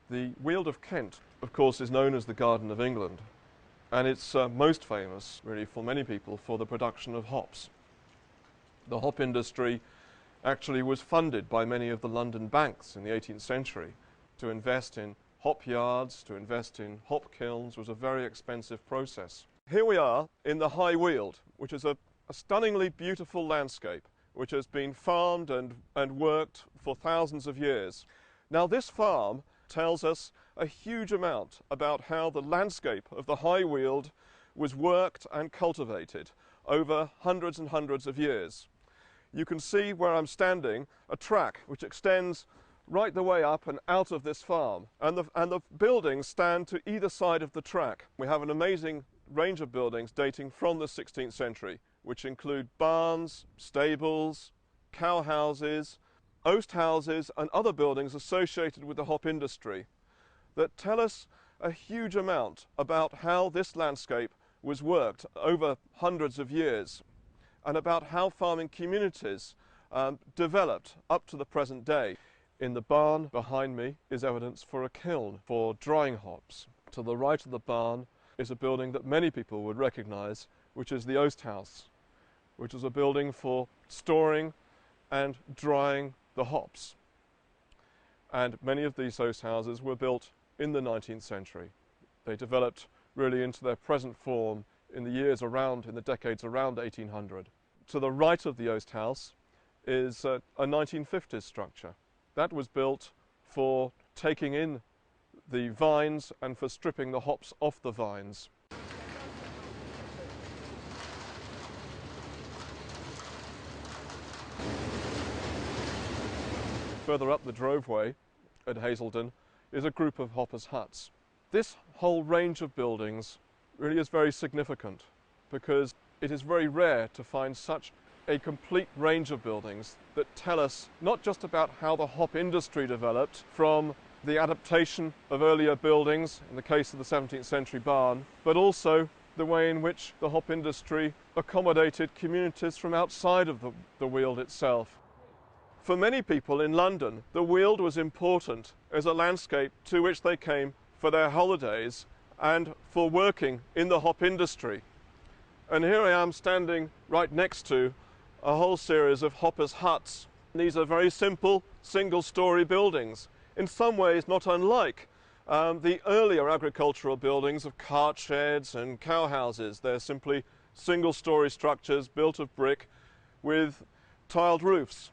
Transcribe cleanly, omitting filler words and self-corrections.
The Weald of Kent, of course, is known as the Garden of England, and it's most famous, really, for many people, for the production of hops. The hop industry actually was funded by many of the London banks in the 18th century. To invest in hop yards, to invest in hop kilns was a very expensive process. Here we are in the High Weald, which is a stunningly beautiful landscape, which has been farmed and worked for thousands of years. Now this farm tells us a huge amount about how the landscape of the High Weald was worked and cultivated over hundreds and hundreds of years. You can see where I'm standing a track which extends right the way up and out of this farm, and the buildings stand to either side of the track. We have an amazing range of buildings dating from the 16th century, which include barns, stables, cow houses, oast houses and other buildings associated with the hop industry that tell us a huge amount about how this landscape was worked over hundreds of years and about how farming communities developed up to the present day. In the barn behind me is evidence for a kiln for drying hops. To the right of the barn is a building that many people would recognize, which is the Oasthouse, which is a building for storing and drying the hops. And many of these oast houses were built in the 19th century. They developed really into their present form in the decades around 1800. To the right of the oast house is a 1950s structure. That was built for taking in the vines and for stripping the hops off the vines. Further up the droveway at Hazelden is a group of hoppers' huts. This whole range of buildings really is very significant because it is very rare to find such a complete range of buildings that tell us not just about how the hop industry developed from the adaptation of earlier buildings, in the case of the 17th century barn, but also the way in which the hop industry accommodated communities from outside of the Weald itself. For many people in London, the Weald was important as a landscape to which they came for their holidays and for working in the hop industry. And here I am standing right next to a whole series of hoppers' huts. These are very simple single-story buildings, in some ways not unlike the earlier agricultural buildings of cart sheds and cow houses. They're simply single-story structures built of brick with tiled roofs.